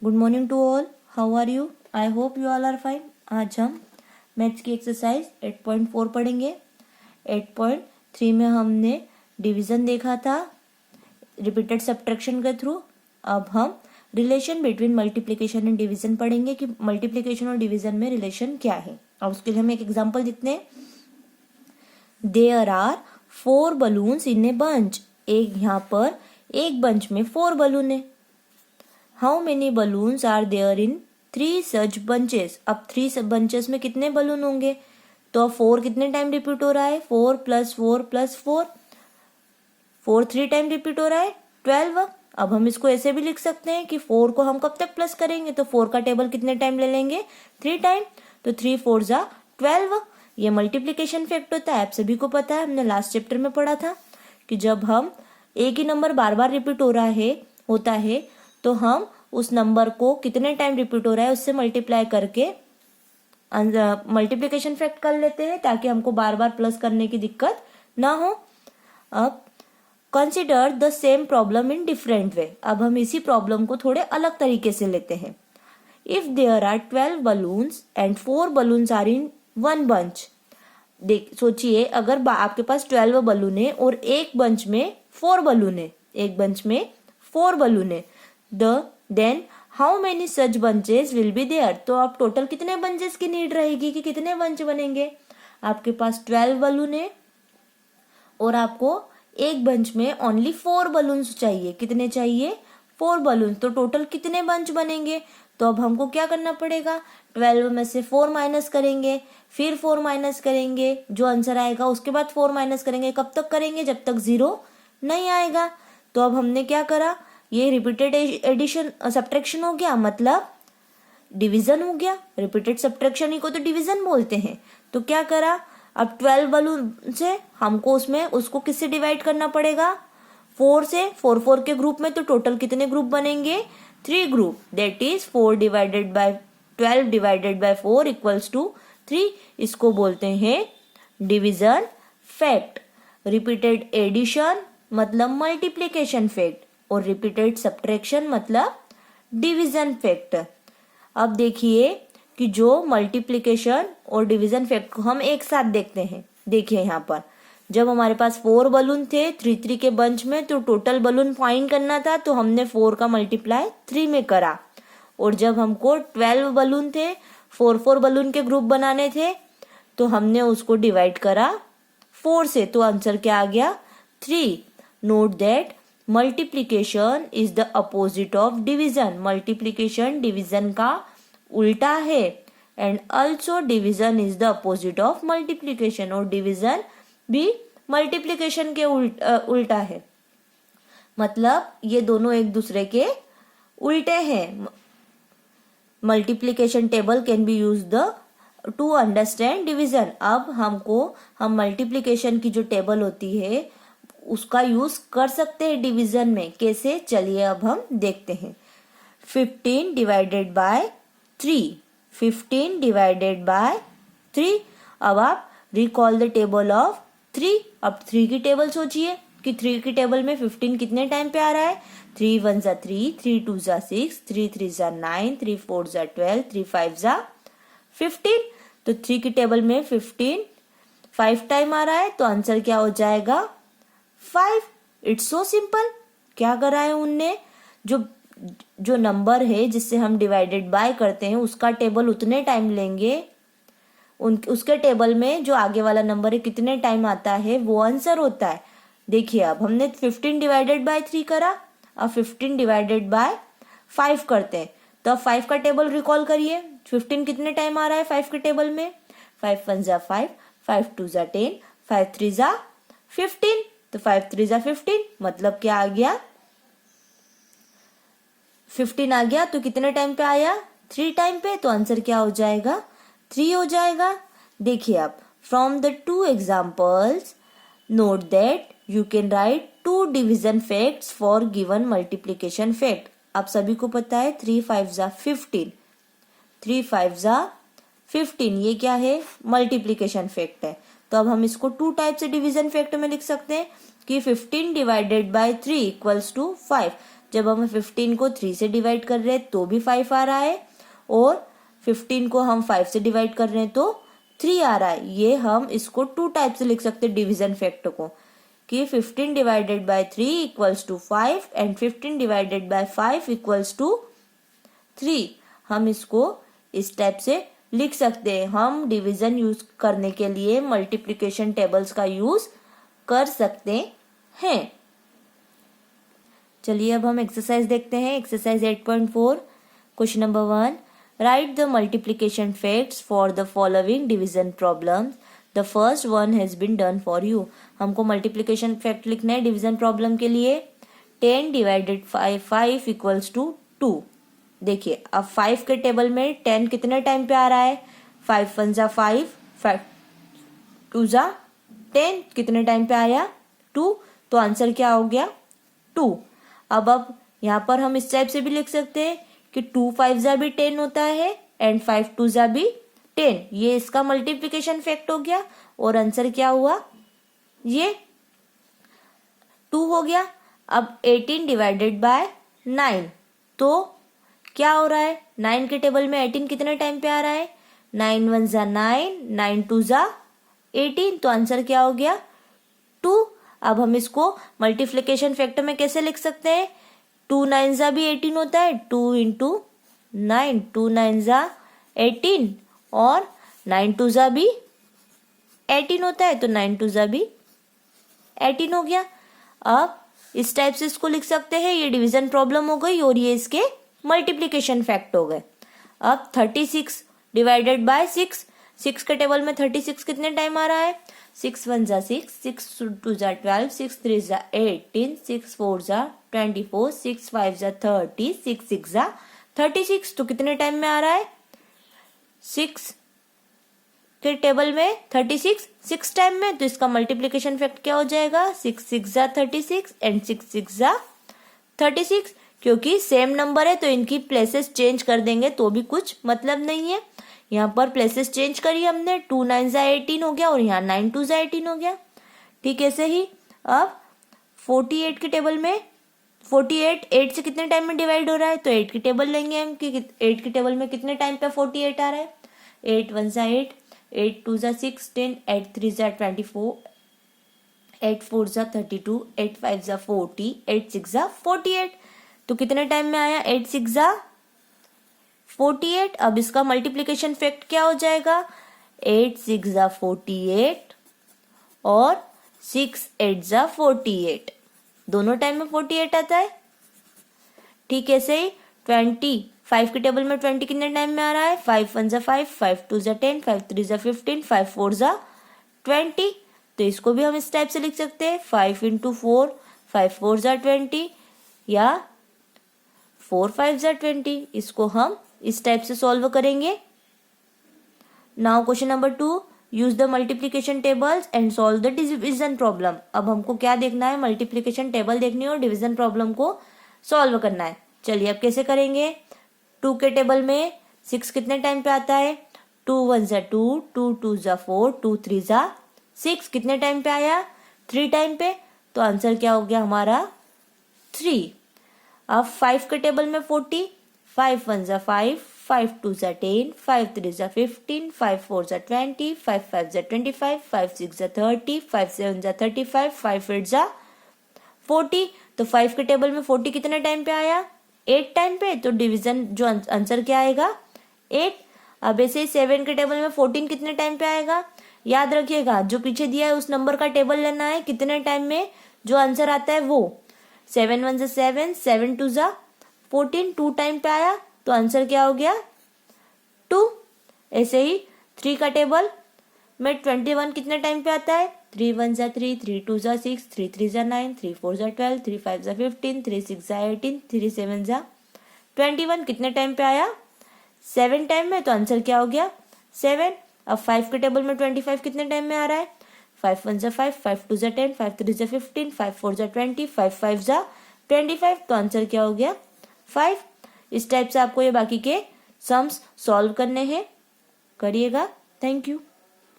Good morning to all, how are you? I hope you all are fine. आज हम maths की exercise 8.4 पढ़ेंगे। 8.3 में हमने डिवीजन देखा था रिपीटेड सब्ट्रैक्शन के थ्रू। अब हम relation between multiplication and division पढ़ेंगे कि मल्टीप्लिकेशन और डिवीजन में रिलेशन क्या है। और उसके लिए हम एक एग्जाम्पल देखते हैं। There are 4 balloons in a bunch. एक यहाँ पर एक बंच में 4 बलून है। How many balloons are there in 3 such bunches. अब 3 बंचेस में कितने बलून होंगे? तो 4 कितने टाइम रिपीट हो रहा है? 4 + 4 + 4, 4 3 टाइम रिपीट हो रहा है, 12। अब हम इसको ऐसे भी लिख सकते हैं कि 4 को हम कब तक प्लस करेंगे? तो 4 का टेबल कितने टाइम ले लेंगे? 3 टाइम। तो 3 4 = 12। ये मल्टीप्लीकेशन फैक्ट होता है, आप सभी को पता है, हमने लास्ट चैप्टर में पढ़ा था कि जब हम एक ही नंबर बार बार रिपीट होता है तो हम उस नंबर को कितने टाइम रिपीट हो रहा है उससे मल्टीप्लाई करके मल्टीप्लिकेशन फैक्ट कर लेते हैं, ताकि हमको बार बार प्लस करने की दिक्कत ना हो। अब consider the same problem in different way. अब हम इसी प्रॉब्लम को थोड़े अलग तरीके से लेते हैं। If there are 12 balloons and 4 balloons are in one bunch. सोचिए, अगर आपके पास 12 बलून है और एक बंच में 4 बलून है, एक बंच में 4 बलून है, then how many such bunches will be there. तो आप टोटल कितने बंचेस की नीड रहेगी कि कितने बंच बनेंगे? आपके पास 12 बलून है और आपको एक बंच में ओनली 4 बलून्स चाहिए। कितने चाहिए? 4 बलून। तो टोटल कितने बंच बनेंगे? तो अब हमको क्या करना पड़ेगा? 12 में से 4 माइनस करेंगे, फिर 4 माइनस करेंगे, जो आंसर आएगा उसके बाद 4 माइनस करेंगे। कब तक करेंगे? जब तक 0 नहीं आएगा। तो अब हमने क्या करा? ये रिपीटेड एडिशन सब्ट्रैक्शन हो गया, मतलब डिवीजन हो गया। रिपीटेड सब्ट्रैक्शन ही को तो डिवीजन बोलते हैं। तो क्या करा? अब 12 बलून से हमको उसको किससे डिवाइड करना पड़ेगा? 4 से। 4 4 के ग्रुप में, तो टोटल कितने ग्रुप बनेंगे? 3 ग्रुप। That is 4 / 12 / 4 = 3। इसको बोलते हैं डिवीजन फैक्ट। रिपीटेड एडिशन मतलब मल्टीप्लिकेशन फैक्ट और रिपीटेड सब्ट्रैक्शन मतलब डिवीजन फैक्ट। अब देखिए कि जो मल्टीप्लिकेशन और डिवीजन फैक्ट को हम एक साथ देखते हैं। देखिए यहाँ पर जब हमारे पास 4 बलून थे 3 3 के बंच में, तो टोटल बलून फाइंड करना था, तो हमने 4 का मल्टीप्लाई 3 में करा। और जब हमको 12 बलून थे, 4 4 बलून के ग्रुप बनाने थे, तो हमने उसको डिवाइड करा 4 से। तो आंसर क्या आ गया? 3। Note that multiplication is the opposite of division. Multiplication division का उल्टा है। And also division is the opposite of multiplication. और डिवीजन भी मल्टीप्लिकेशन के उल्टा है, मतलब ये दोनों एक दूसरे के उल्टे हैं। Multiplication table can be use to understand division. अब हम मल्टीप्लिकेशन की जो टेबल होती है उसका यूज कर सकते हैं डिवीजन में। कैसे? चलिए अब हम देखते हैं। 15 / 3। 15 / 3। अब आप रिकॉल द टेबल ऑफ 3। अब 3 की टेबल सोचिए कि 3 की टेबल में 15 कितने टाइम पे आ रहा है? 3 1 = 3, 3 2 = 6, 3 3 = 9, 3 4 = 12, 3 5 = 15। तो 3 की टेबल में 15 5 टाइम आ रहा है, तो आंसर क्या हो जाएगा? 5। It's so simple. क्या करा है उनने? जो नंबर है जिससे हम डिवाइडेड बाय करते हैं उसका टेबल उतने टाइम लेंगे, उसके टेबल में जो आगे वाला नंबर है कितने टाइम आता है वो आंसर होता है। देखिए अब हमने 15 / 3 करा, अब 15 / 5 करते हैं। तो अब 5 का टेबल रिकॉल करिए। 15 कितने टाइम आ रहा है 5 के टेबल में? 5 1 = 5, 5 2 = 10, 5 3 = 15। तो 5 3 = 15, मतलब क्या आ गया? 15 आ गया। तो कितने टाइम पे आया? 3 टाइम पे। तो आंसर क्या हो जाएगा? 3 हो जाएगा। देखिए अब from the 2 examples note that you can write 2 division facts for given multiplication fact. आप सभी को पता है 3 5 = 15, 3 5 = 15, ये क्या है? मल्टीप्लिकेशन फैक्ट है। तो अब हम इसको 2 टाइप से डिवीजन फैक्ट में लिख सकते हैं कि 15 / 3 = 5। जब हम 15 को 3 से डिवाइड कर रहे हैं तो भी 5 आ रहा है, और 15 को हम 5 से डिवाइड कर रहे हैं तो 3 आ रहा है। ये हम इसको 2 टाइप से लिख सकते हैं डिवीजन फैक्टर को, कि 15 divided by 3 equals to 5 and 15 divided by 5 equals to 3। हम इसको इस टाइप से लिख सकते हैं। हम डिवीजन यूज करने के लिए मल्टीप्लिकेशन टेबल्स का यूज कर सकते हैं। चलिए अब हम एक्सरसाइज देखते हैं। Exercise 8.4 question number 1, write the multiplication facts for the following division problems. The first one has been done for you. हमको मल्टीप्लिकेशन फैक्ट लिखना है डिवीजन प्रॉब्लम के लिए। 10 डिवाइडेड 5 इक्वल्स टू 2। देखिए अब 5 के टेबल में 10 कितने टाइम पे आ रहा है, 5 1 जा 5, 5 2 जा 10, कितने टाइम पे आया 2, तो आंसर क्या हो गया 2। अब यहाँ पर हम इस टाइप से भी लिख सकते हैं कि 2 5 जा भी 10 होता है एंड 5 2 जा भी 10। ये इसका मल्टीप्लिकेशन फैक्ट हो गया और आंसर क्या हुआ, ये 2 हो गया। अब 18 डिवाइडेड बाय 9, तो क्या हो रहा है, 9 के टेबल में 18 कितने टाइम पे आ रहा है, 9 1 जा 9, 9 2 जा 18, तो आंसर क्या हो गया 2। अब हम इसको मल्टीप्लिकेशन फैक्टर में कैसे लिख सकते हैं, 2 9 जा भी 18 होता है, 2 इंटू 9, 2 9 जा 18 और 9 2 जा भी 18 होता है, तो 9 2 जा भी 18 हो गया। अब इस टाइप से इसको लिख सकते हैं। ये डिवीजन प्रॉब्लम हो गई और ये इसके मल्टीप्लिकेशन फैक्ट हो गए। अब 36 डिवाइडेड बाय 6, 6 के टेबल में 36 कितने टाइम आ रहा है, 6 1 जा 6, 6 2 जा 12, 6 3 जा 18, 6 4 जा 24, 6 5 जा 30, 6 6 जा 36, तो कितने टाइम में आ रहा है, 6 के टेबल में 36 6 टाइम में, तो इसका मल्टीप्लिकेशन फैक्ट क्या हो जाएगा, 6 6 जा 36 एंड 6 6 जा 36। क्योंकि सेम नंबर है तो इनकी प्लेसेस चेंज कर देंगे तो भी कुछ मतलब नहीं है। यहाँ पर प्लेसेस चेंज करी हमने, 2 9 जा 18 हो गया और यहाँ 9 2 जा 18 हो गया। ठीक ऐसे ही अब 48 के टेबल में 48 8 से कितने टाइम में डिवाइड हो रहा है, तो 8 की टेबल लेंगे हम कि 8 की टेबल में कितने टाइम पे 48 आ रहा है, 8 1 जा 8, 8 2 जा 16, 8 3 जा 24, 8 4 जा 32, 8 5 जा 40, 8 6 जा 48, तो कितने टाइम में आया, 8 6 जा 48। अब इसका मल्टीप्लिकेशन फैक्ट क्या हो जाएगा, 8 6 जा 48 और 6 8 जा 48, दोनों टाइम में 48 आता है। ठीक है, ऐसे ही 25 के टेबल में 20 कितने टाइम में आ रहा है, 5 1 जा 5, 5 2 जा 10, 5 3 जा 15, 5 4 जा 20, तो इसको भी हम इस टाइप से लिख सकते हैं, 5 इंटू 4, 5 4 जा 20 या 4 5 जा 20। इसको हम इस टाइप से सॉल्व करेंगे। Now question number 2, use the multiplication tables and solve the division problem. अब हमको क्या देखना है, मल्टीप्लिकेशन टेबल देखनी है और डिवीजन प्रॉब्लम को सॉल्व करना है। चलिए अब कैसे करेंगे, 2 के टेबल में 6 कितने टाइम पे आता है, 2 1 जा 2, 2 2 जा 4, 2 3 जा 6, कितने टाइम पे आया, 3 टाइम पे, तो आंसर क्या हो गया हमारा 3। अब 5 के टेबल में 40, 5 1 जा 5, 5 2 जा 10, 5 3 जा 15, 5 4 जा 20, 5 5 जा 25, 5 6 जा 30, 5 7 जा 35, 5 8 जा 40, तो 5 के टेबल में 40 कितने टाइम पे आया, 8 टाइम पे, तो डिवीजन जो आंसर क्या आएगा 8। अब ऐसे ही 7 के टेबल में 14 कितने टाइम पे आएगा, याद रखिएगा जो पीछे दिया है उस नंबर का टेबल लेना है, कितने टाइम में जो आंसर आता है वो, 7 1 जा 7, 7 2 जा 14, 2 टाइम पे आया, तो आंसर क्या हो गया 2। ऐसे ही 3 का टेबल में 21 कितने टाइम पे आता है, 3 1 जा 3, 3 2 जा 6, 3 3 जा 9, 3 4 जा 12, 3 5 जा 15, 3 6 जा 18, 3 7 जा 21, कितने टाइम पे आया 7 टाइम में, तो आंसर क्या हो गया 7। अब 5 के टेबल में 25 कितने टाइम में आ रहा है, 5 1 जा 5, 5 2 जा 10, 5 3 जा 15, 5 4 जा 20, 5 5 जा 25, तो आंसर क्या हो गया 5। इस टाइप से आपको ये बाकी के सम्स सॉल्व करने हैं, करिएगा। Thank you.